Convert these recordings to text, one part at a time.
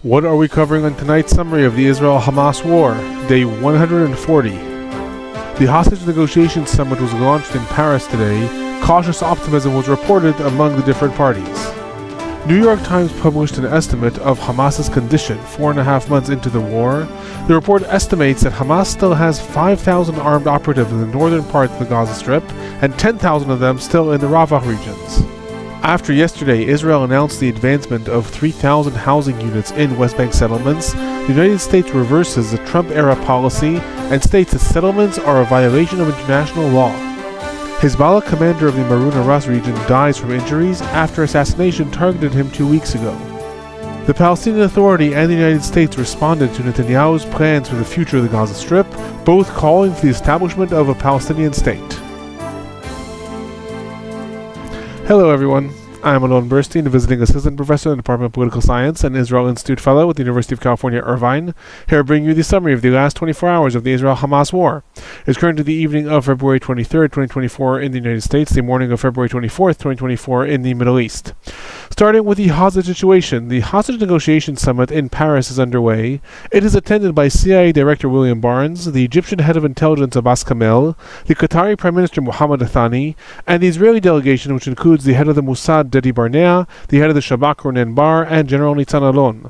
What are we covering on tonight's summary of the Israel-Hamas War, day 140? The hostage negotiations summit was launched in Paris today. Cautious optimism was reported among the different parties. New York Times published an estimate of Hamas's condition 4.5 months into the war. The report estimates that Hamas still has 5,000 armed operatives in the northern parts of the Gaza Strip and 10,000 of them still in the Rafah regions. After yesterday, Israel announced the advancement of 3,000 housing units in West Bank settlements, the United States reverses the Trump-era policy and states that settlements are a violation of international law. el-Balah, commander of the Maroun Aras region, dies from injuries after assassination targeted him 2 weeks ago. The Palestinian Authority and the United States responded to Netanyahu's plans for the future of the Gaza Strip, both calling for the establishment of a Palestinian state. Hello everyone, I'm Alon Burstein, a visiting assistant professor in the Department of Political Science and Israel Institute Fellow with the University of California, Irvine, here bringing you the summary of the last 24 hours of the Israel-Hamas War. It's currently the evening of February 23rd, 2024 in the United States, the morning of February 24th, 2024 in the Middle East. Starting with the hostage situation, the hostage negotiation summit in Paris is underway. It is attended by CIA Director William Barnes, the Egyptian head of intelligence Abbas Kamel, the Qatari Prime Minister Mohammed Athani, and the Israeli delegation, which includes the head of the Mossad Dedi Barnea, the head of the Shabak Ronen Bar, and General Nitzan Alon.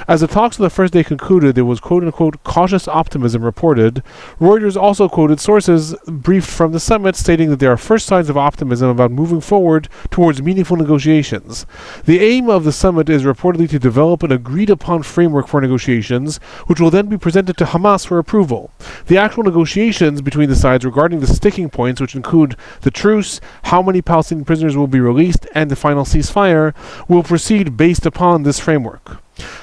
As the talks of the first day concluded, there was quote-unquote cautious optimism reported. Reuters also quoted sources briefed from the summit stating that there are first signs of optimism about moving forward towards meaningful negotiations. The aim of the summit is reportedly to develop an agreed-upon framework for negotiations, which will then be presented to Hamas for approval. The actual negotiations between the sides regarding the sticking points, which include the truce, how many Palestinian prisoners will be released, and the final ceasefire, will proceed based upon this framework.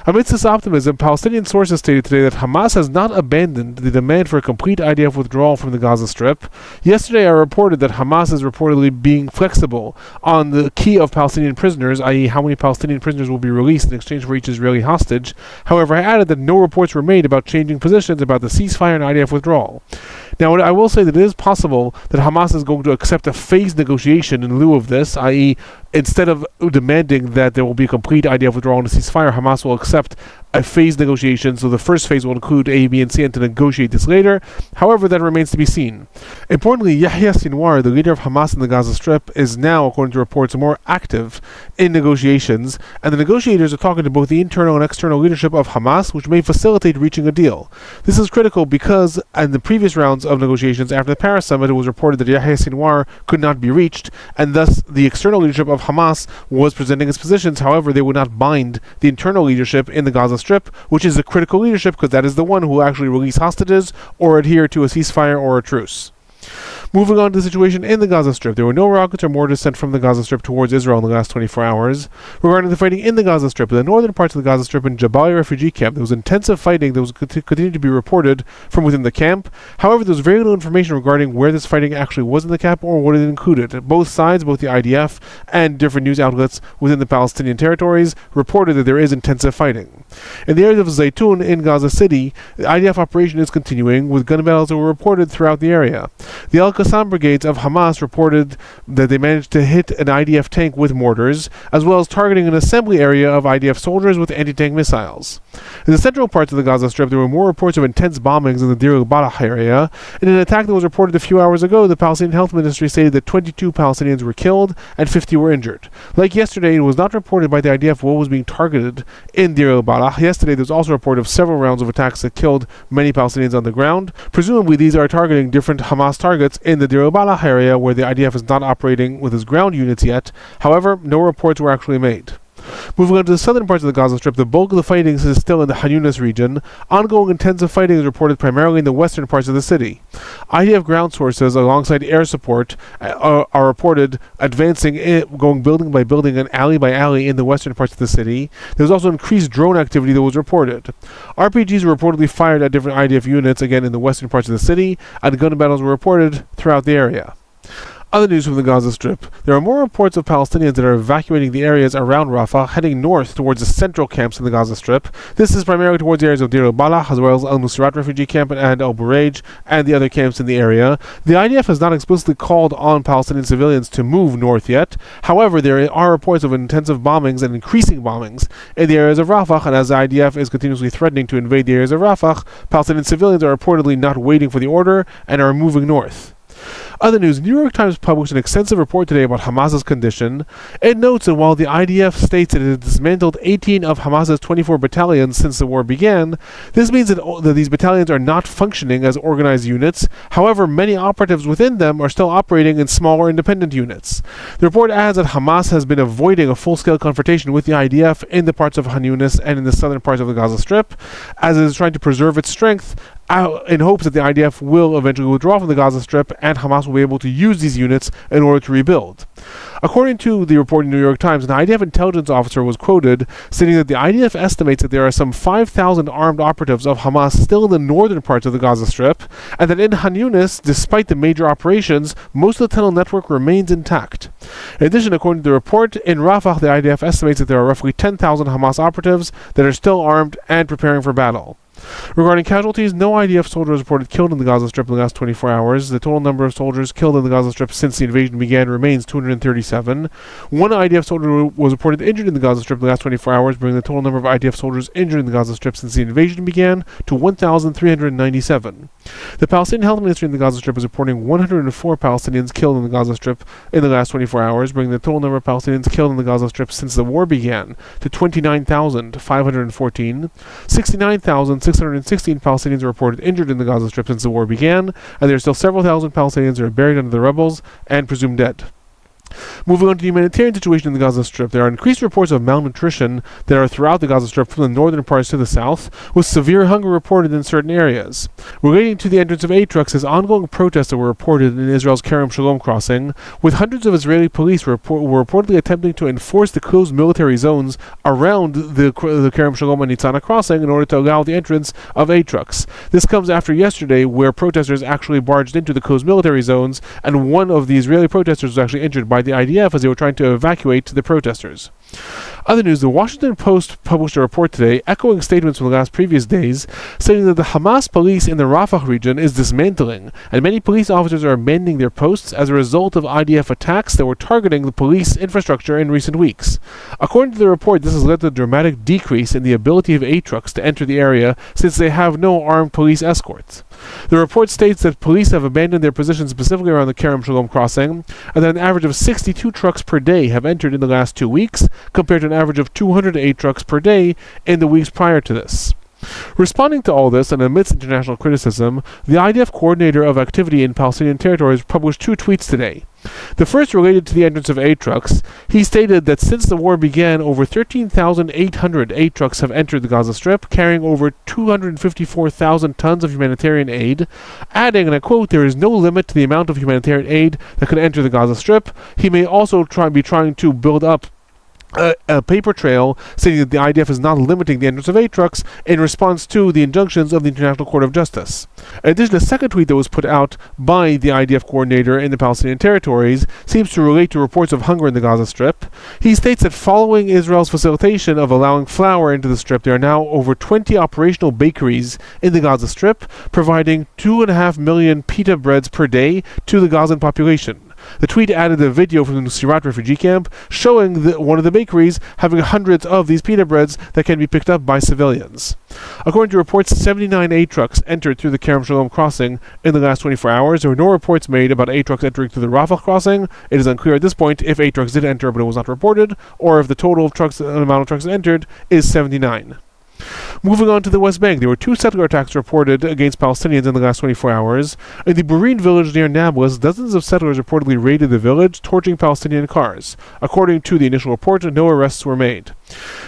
Amidst this optimism, Palestinian sources stated today that Hamas has not abandoned the demand for a complete IDF withdrawal from the Gaza Strip. Yesterday I reported that Hamas is reportedly being flexible on the key of Palestinian prisoners, i.e. how many Palestinian prisoners will be released in exchange for each Israeli hostage. However, I added that no reports were made about changing positions about the ceasefire and IDF withdrawal. Now, I will say that it is possible that Hamas is going to accept a phased negotiation in lieu of this, i.e. instead of demanding that there will be a complete IDF withdrawal and a ceasefire, Hamas will accept a phased negotiation, so the first phase will include A, B, and C, and to negotiate this later. However, that remains to be seen. Importantly, Yehia Sinuar, the leader of Hamas in the Gaza Strip, is now, according to reports, more active in negotiations, and the negotiators are talking to both the internal and external leadership of Hamas, which may facilitate reaching a deal. This is critical because in the previous rounds of negotiations after the Paris summit, it was reported that Yehia Sinuar could not be reached, and thus the external leadership of Hamas was presenting its positions. However, they would not bind the internal leadership in the Gaza Strip, which is the critical leadership because that is the one who will actually release hostages or adhere to a ceasefire or a truce. Moving on to the situation in the Gaza Strip, there were no rockets or mortars sent from the Gaza Strip towards Israel in the last 24 hours. Regarding the fighting in the Gaza Strip, in the northern parts of the Gaza Strip in Jabalia refugee camp, there was intensive fighting that was continued to be reported from within the camp. However, there was very little information regarding where this fighting actually was in the camp or what it included. Both sides, both the IDF and different news outlets within the Palestinian territories, reported that there is intensive fighting. In the area of Zeitun in Gaza City, the IDF operation is continuing, with gun battles that were reported throughout the area. The Al-Qassam brigades of Hamas reported that they managed to hit an IDF tank with mortars, as well as targeting an assembly area of IDF soldiers with anti-tank missiles. In the central parts of the Gaza Strip, there were more reports of intense bombings in the Deir el-Balah area. In an attack that was reported a few hours ago, the Palestinian Health Ministry stated that 22 Palestinians were killed and 50 were injured. Like yesterday, it was not reported by the IDF what was being targeted in Deir el-Balah. Yesterday, there was also a report of several rounds of attacks that killed many Palestinians on the ground. Presumably, these are targeting different Hamas targets in the Deir el-Balah area where the IDF is not operating with its ground units yet. However, no reports were actually made. Moving on to the southern parts of the Gaza Strip, the bulk of the fighting is still in the Khan Yunis region. Ongoing intensive fighting is reported primarily in the western parts of the city. IDF ground sources, alongside air support, are reported advancing, going building by building and alley by alley in the western parts of the city. There was also increased drone activity that was reported. RPGs were reportedly fired at different IDF units, again in the western parts of the city, and gun battles were reported throughout the area. Other news from the Gaza Strip. There are more reports of Palestinians that are evacuating the areas around Rafah, heading north towards the central camps in the Gaza Strip. This is primarily towards the areas of Deir el-Balah, as well as al-Nusrat refugee camp and al-Buraj, and the other camps in the area. The IDF has not explicitly called on Palestinian civilians to move north yet. However, there are reports of intensive bombings and increasing bombings in the areas of Rafah, and as the IDF is continuously threatening to invade the areas of Rafah, Palestinian civilians are reportedly not waiting for the order and are moving north. Other news, New York Times published an extensive report today about Hamas's condition. It notes that while the IDF states that it has dismantled 18 of Hamas's 24 battalions since the war began, this means that these battalions are not functioning as organized units. However, many operatives within them are still operating in smaller independent units. The report adds that Hamas has been avoiding a full-scale confrontation with the IDF in the parts of Khan Yunis and in the southern parts of the Gaza Strip, as it is trying to preserve its strength in hopes that the IDF will eventually withdraw from the Gaza Strip and Hamas will be able to use these units in order to rebuild. According to the report in the New York Times, an IDF intelligence officer was quoted stating that the IDF estimates that there are some 5,000 armed operatives of Hamas still in the northern parts of the Gaza Strip, and that in Khan Yunis, despite the major operations, most of the tunnel network remains intact. In addition, according to the report, in Rafah, the IDF estimates that there are roughly 10,000 Hamas operatives that are still armed and preparing for battle. Regarding casualties, no IDF soldier was reported killed in the Gaza Strip in the last 24 hours. The total number of soldiers killed in the Gaza Strip since the invasion began remains 237. One IDF soldier was reported injured in the Gaza Strip in the last 24 hours, bringing the total number of IDF soldiers injured in the Gaza Strip since the invasion began to 1,397. The Palestinian Health Ministry in the Gaza Strip is reporting 104 Palestinians killed in the Gaza Strip in the last 24 hours, bringing the total number of Palestinians killed in the Gaza Strip since the war began to 29,514. 69,616 Palestinians are reported injured in the Gaza Strip since the war began, and there are still several thousand Palestinians that are buried under the rubble and presumed dead. Moving on to the humanitarian situation in the Gaza Strip, there are increased reports of malnutrition that are throughout the Gaza Strip from the northern parts to the south, with severe hunger reported in certain areas. Relating to the entrance of aid trucks is ongoing protests that were reported in Israel's Kerem Shalom crossing, with hundreds of Israeli police were reportedly attempting to enforce the closed military zones around the Kerem Shalom and Nitzana crossing in order to allow the entrance of aid trucks. This comes after yesterday, where protesters actually barged into the closed military zones, and one of the Israeli protesters was actually injured by the IDF as they were trying to evacuate the protesters. Other news, the Washington Post published a report today echoing statements from the previous days, stating that the Hamas police in the Rafah region is dismantling, and many police officers are abandoning their posts as a result of IDF attacks that were targeting the police infrastructure in recent weeks. According to the report, this has led to a dramatic decrease in the ability of aid trucks to enter the area since they have no armed police escorts. The report states that police have abandoned their positions specifically around the Kerem Shalom crossing, and that an average of 62 trucks per day have entered in the last 2 weeks, compared to an average of 208 trucks per day in the weeks prior to this. Responding to all this and amidst international criticism, the IDF coordinator of activity in Palestinian territories published 2 tweets today. The first related to the entrance of aid trucks. He stated that since the war began, over 13,800 aid trucks have entered the Gaza Strip, carrying over 254,000 tons of humanitarian aid, adding, and I quote, "There is no limit to the amount of humanitarian aid that could enter the Gaza Strip." He may also be trying to build up a paper trail stating that the IDF is not limiting the entrance of aid trucks in response to the injunctions of the International Court of Justice. In addition, a second tweet that was put out by the IDF coordinator in the Palestinian territories seems to relate to reports of hunger in the Gaza Strip. He states that following Israel's facilitation of allowing flour into the Strip, there are now over 20 operational bakeries in the Gaza Strip, providing 2.5 million pita breads per day to the Gazan population. The tweet added a video from the Nusrat refugee camp showing one of the bakeries having hundreds of these pita breads that can be picked up by civilians. According to reports, 79 aid trucks entered through the Kerem Shalom crossing in the last 24 hours. There were no reports made about aid trucks entering through the Rafah crossing. It is unclear at this point if aid trucks did enter but it was not reported, or if the total of trucks, the amount of trucks that entered, is 79. Moving on to the West Bank, there were 2 settler attacks reported against Palestinians in the last 24 hours. In the Burstein village near Nablus, dozens of settlers reportedly raided the village, torching Palestinian cars. According to the initial report, no arrests were made.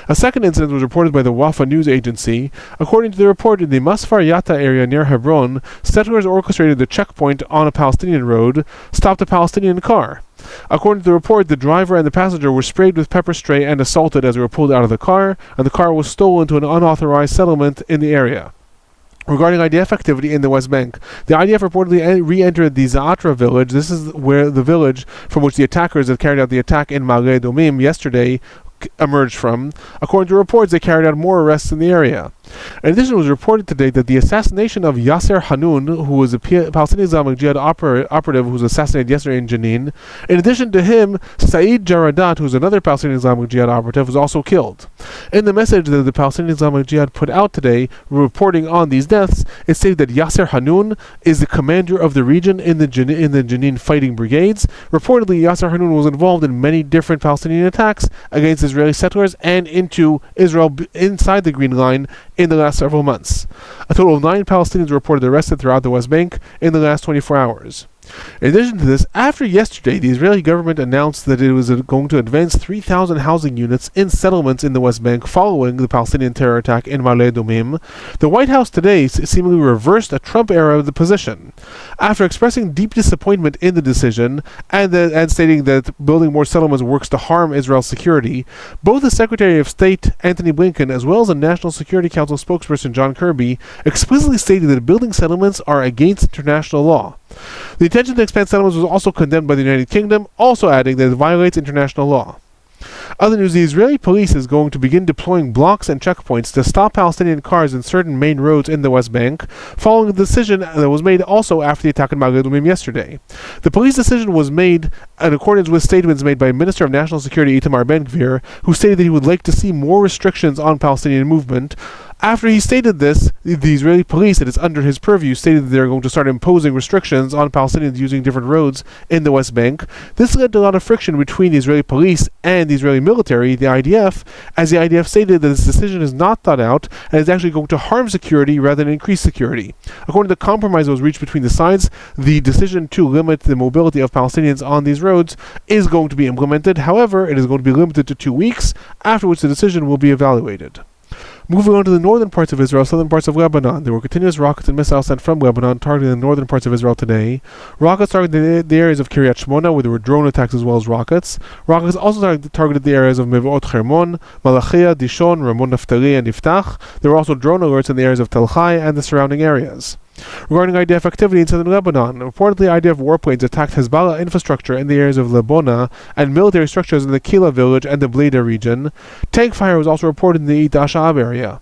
A second incident was reported by the Wafa news agency. According to the report, in the Masfar Yatta area near Hebron, settlers orchestrated the checkpoint on a Palestinian road, stopped a Palestinian car. According to the report, the driver and the passenger were sprayed with pepper spray and assaulted as they were pulled out of the car, and the car was stolen to an unauthorized settlement in the area. Regarding IDF activity in the West Bank, the IDF reportedly re-entered the Zaatra village. This is where the village from which the attackers that carried out the attack in Ma'ale Adumim yesterday emerged from. According to reports, they carried out more arrests in the area. In addition, it was reported today that the assassination of Yasser Hanun, who was a Palestinian Islamic Jihad operative who was assassinated yesterday in Jenin, in addition to him, Saeed Jaradat, who is another Palestinian Islamic Jihad operative, was also killed. In the message that the Palestinian Islamic Jihad put out today, reporting on these deaths, it stated that Yasser Hanun is the commander of the region in the Jenin fighting brigades. Reportedly, Yasser Hanun was involved in many different Palestinian attacks against Israeli settlers and into Israel inside the Green Line in the last several months. A total of 9 Palestinians were reported arrested throughout the West Bank in the last 24 hours. In addition to this, after yesterday, the Israeli government announced that it was going to advance 3,000 housing units in settlements in the West Bank following the Palestinian terror attack in Ma'ale Adumim. The White House today seemingly reversed a Trump-era position. After expressing deep disappointment in the decision and stating that building more settlements works to harm Israel's security, both the Secretary of State, Antony Blinken, as well as the National Security Council spokesperson, John Kirby, explicitly stated that building settlements are against international law. The intention to expand settlements was also condemned by the United Kingdom, also adding that it violates international law. Other news, the Israeli police is going to begin deploying blocks and checkpoints to stop Palestinian cars in certain main roads in the West Bank, following a decision that was made also after the attack in Ma'ale Adumim yesterday. The police decision was made in accordance with statements made by Minister of National Security Itamar Ben-Gvir, who stated that he would like to see more restrictions on Palestinian movement. After he stated this, the Israeli police, that is under his purview, stated that they're going to start imposing restrictions on Palestinians using different roads in the West Bank. This led to a lot of friction between the Israeli police and the Israeli military, the IDF, as the IDF stated that this decision is not thought out and is actually going to harm security rather than increase security. According to the compromise that was reached between the sides, the decision to limit the mobility of Palestinians on these roads is going to be implemented. However, it is going to be limited to 2 weeks, after which the decision will be evaluated. Moving on to the northern parts of Israel, southern parts of Lebanon. There were continuous rockets and missiles sent from Lebanon targeting the northern parts of Israel today. Rockets targeted the areas of Kiryat Shmona, where there were drone attacks as well as rockets. Rockets also targeted the areas of Mevaot Hermon, Malachia, Dishon, Ramon Naftali, and Iftach. There were also drone alerts in the areas of Tel Hai and the surrounding areas. Regarding IDF activity in southern Lebanon, reportedly IDF warplanes attacked Hezbollah infrastructure in the areas of Lebona and military structures in the Kila village and the Bleda region. Tank fire was also reported in the Eit Ash'ab area.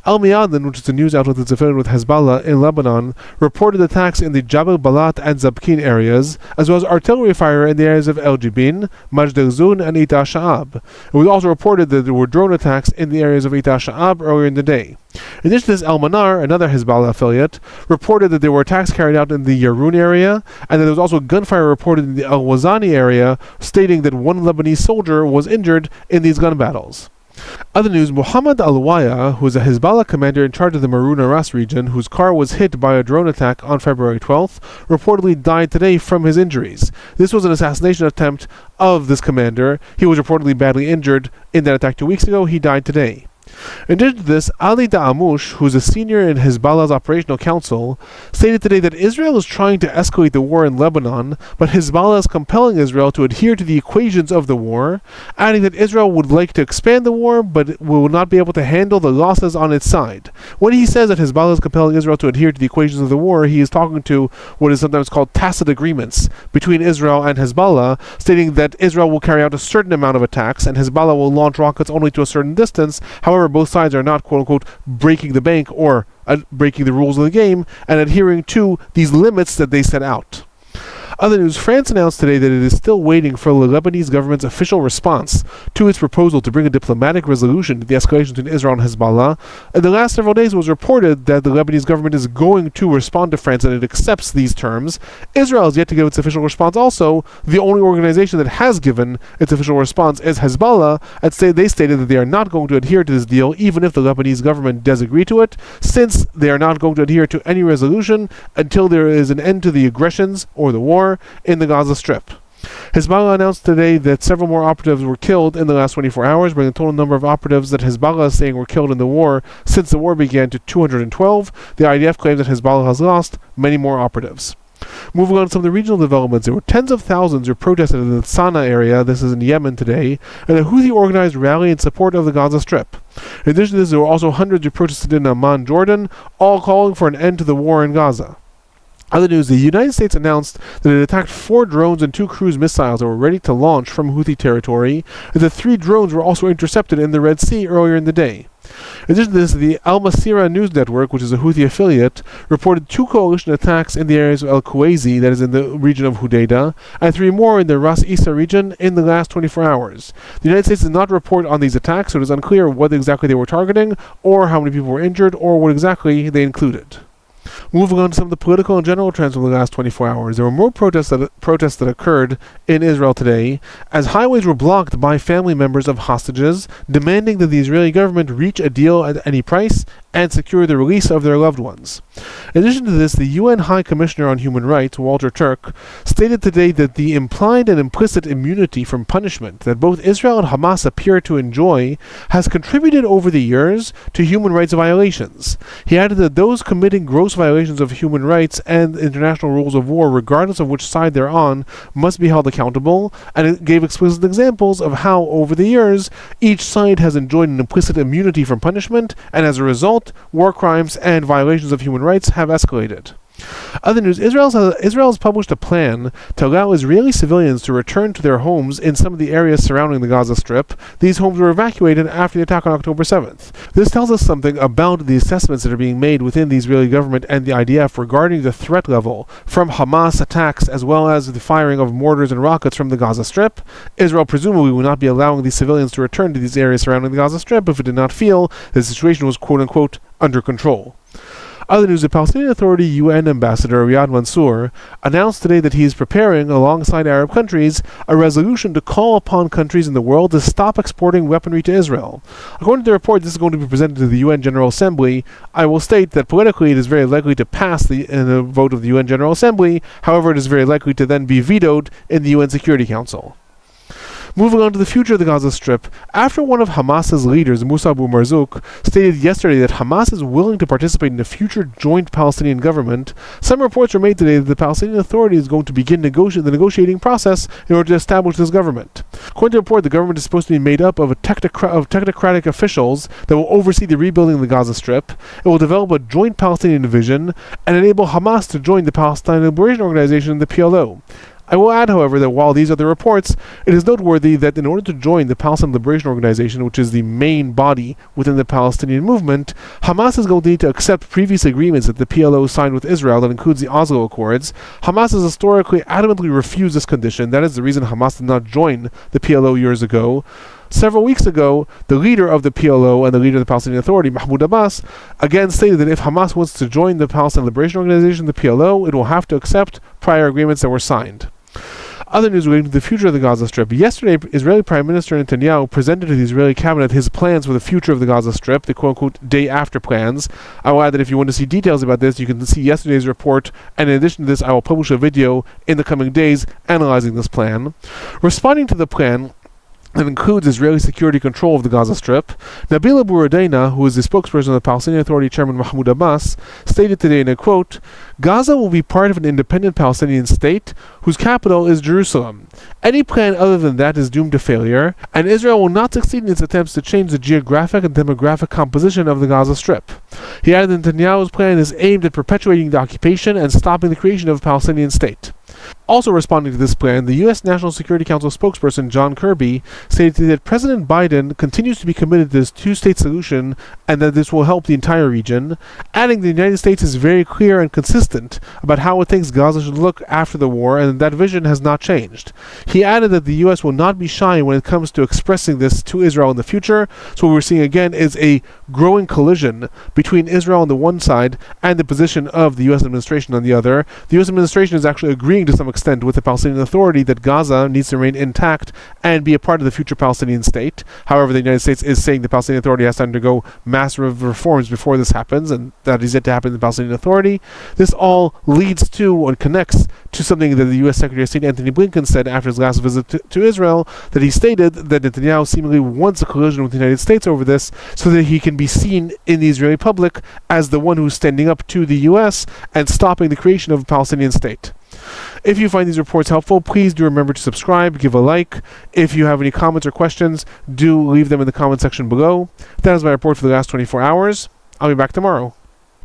Al Miadin, which is a news outlet that's affiliated with Hezbollah in Lebanon, reported attacks in the Jabal Balat and Zabkin areas, as well as artillery fire in the areas of El Jibin, Majd el-Zun, and Eit Ash'ab. It was also reported that there were drone attacks in the areas of Eit Ash'ab earlier in the day. In addition to this, Al Manar, another Hezbollah affiliate, reported that there were attacks carried out in the Yarun area, and that there was also gunfire reported in the Al Wazani area, stating that one Lebanese soldier was injured in these gun battles. Other news, Muhammad al-Waya, who is a Hezbollah commander in charge of the Marun Aras region, whose car was hit by a drone attack on February 12th, reportedly died today from his injuries. This was an assassination attempt of this commander. He was reportedly badly injured in that attack 2 weeks ago. He died today. In addition to this, Ali Da'amush, who is a senior in Hezbollah's operational council, stated today that Israel is trying to escalate the war in Lebanon, but Hezbollah is compelling Israel to adhere to the equations of the war, adding that Israel would like to expand the war, but will not be able to handle the losses on its side. When he says that Hezbollah is compelling Israel to adhere to the equations of the war, he is talking to what is sometimes called tacit agreements between Israel and Hezbollah, stating that Israel will carry out a certain amount of attacks, and Hezbollah will launch rockets only to a certain distance. However, both sides are not, quote-unquote, breaking the bank or breaking the rules of the game and adhering to these limits that they set out. Other news, France announced today that it is still waiting for the Lebanese government's official response to its proposal to bring a diplomatic resolution to the escalation between Israel and Hezbollah. In the last several days, it was reported that the Lebanese government is going to respond to France and it accepts these terms. Israel has yet to give its official response also. The only organization that has given its official response is Hezbollah, and they stated that they are not going to adhere to this deal even if the Lebanese government does agree to it, since they are not going to adhere to any resolution until there is an end to the aggressions or the war in the Gaza Strip. Hezbollah announced today that several more operatives were killed in the last 24 hours, bringing the total number of operatives that Hezbollah is saying were killed in the war since the war began to 212. The IDF claims that Hezbollah has lost many more operatives. Moving on to some of the regional developments, there were tens of thousands who protested in the Sana'a area, this is in Yemen today, and a Houthi-organized rally in support of the Gaza Strip. In addition to this, there were also hundreds who protested in Amman, Jordan, all calling for an end to the war in Gaza. Other news, the United States announced that it attacked 4 drones and 2 cruise missiles that were ready to launch from Houthi territory, and the 3 drones were also intercepted in the Red Sea earlier in the day. In addition to this, the Al-Masirah news network, which is a Houthi affiliate, reported 2 coalition attacks in the areas of Al-Kuwaisi, that is in the region of Hudaydah, and 3 more in the Ras Isa region in the last 24 hours. The United States did not report on these attacks, so it is unclear what exactly they were targeting, or how many people were injured, or what exactly they included. Moving on to some of the political and general trends over the last 24 hours, there were more protests that occurred in Israel today, as highways were blocked by family members of hostages, demanding that the Israeli government reach a deal at any price and secure the release of their loved ones. In addition to this, the UN High Commissioner on Human Rights, Walter Turk, stated today that the implied and implicit immunity from punishment that both Israel and Hamas appear to enjoy has contributed over the years to human rights violations. He added that those committing gross violations of human rights and international rules of war, regardless of which side they're on, must be held accountable, and it gave explicit examples of how, over the years, each side has enjoyed an implicit immunity from punishment, and as a result, war crimes and violations of human rights have escalated. Other news, Israel has published a plan to allow Israeli civilians to return to their homes in some of the areas surrounding the Gaza Strip. These homes were evacuated after the attack on October 7th. This tells us something about the assessments that are being made within the Israeli government and the IDF regarding the threat level from Hamas attacks as well as the firing of mortars and rockets from the Gaza Strip. Israel presumably will not be allowing these civilians to return to these areas surrounding the Gaza Strip if it did not feel the situation was quote-unquote under control. Other news, the Palestinian Authority UN Ambassador Riyad Mansour announced today that he is preparing, alongside Arab countries, a resolution to call upon countries in the world to stop exporting weaponry to Israel. According to the report, this is going to be presented to the UN General Assembly. I will state that politically it is very likely to pass in a vote of the UN General Assembly, however it is very likely to then be vetoed in the UN Security Council. Moving on to the future of the Gaza Strip, after one of Hamas's leaders, Musa Abu Marzouk, stated yesterday that Hamas is willing to participate in a future joint Palestinian government, some reports were made today that the Palestinian Authority is going to begin the negotiating process in order to establish this government. According to the report, the government is supposed to be made up of technocratic officials that will oversee the rebuilding of the Gaza Strip. It will develop a joint Palestinian division and enable Hamas to join the Palestine Liberation Organization, the PLO. I will add, however, that while these are the reports, it is noteworthy that in order to join the Palestine Liberation Organization, which is the main body within the Palestinian movement, Hamas is going to need to accept previous agreements that the PLO signed with Israel that includes the Oslo Accords. Hamas has historically adamantly refused this condition. That is the reason Hamas did not join the PLO years ago. Several weeks ago, the leader of the PLO and the leader of the Palestinian Authority, Mahmoud Abbas, again stated that if Hamas wants to join the Palestine Liberation Organization, the PLO, it will have to accept prior agreements that were signed. Other news relating to the future of the Gaza Strip. Yesterday, Israeli Prime Minister Netanyahu presented to the Israeli cabinet his plans for the future of the Gaza Strip, the quote-unquote day-after plans. I will add that if you want to see details about this, you can see yesterday's report, and in addition to this, I will publish a video in the coming days analyzing this plan. Responding to the plan, that includes Israeli security control of the Gaza Strip, Nabila Bouradeina, who is the spokesperson of the Palestinian Authority Chairman Mahmoud Abbas, stated today in a quote, "Gaza will be part of an independent Palestinian state whose capital is Jerusalem. Any plan other than that is doomed to failure, and Israel will not succeed in its attempts to change the geographic and demographic composition of the Gaza Strip." He added that Netanyahu's plan is aimed at perpetuating the occupation and stopping the creation of a Palestinian state. Also responding to this plan, the U.S. National Security Council spokesperson John Kirby stated that President Biden continues to be committed to this two-state solution and that this will help the entire region, adding the United States is very clear and consistent about how it thinks Gaza should look after the war and that vision has not changed. He added that the U.S. will not be shy when it comes to expressing this to Israel in the future, so what we're seeing again is a growing collision between Israel on the one side and the position of the U.S. administration on the other. The U.S. administration is actually agreeing to some extent with the Palestinian Authority that Gaza needs to remain intact and be a part of the future Palestinian state. However, the United States is saying the Palestinian Authority has to undergo massive reforms before this happens, and that is yet to happen in the Palestinian Authority. This all leads to and connects to something that the U.S. Secretary of State Antony Blinken said after his last visit to Israel, that he stated that Netanyahu seemingly wants a collision with the United States over this so that he can be seen in the Israeli public as the one who's standing up to the U.S. and stopping the creation of a Palestinian state. If you find these reports helpful, please do remember to subscribe, give a like. If you have any comments or questions, do leave them in the comment section below. That is my report for the last 24 hours. I'll be back tomorrow.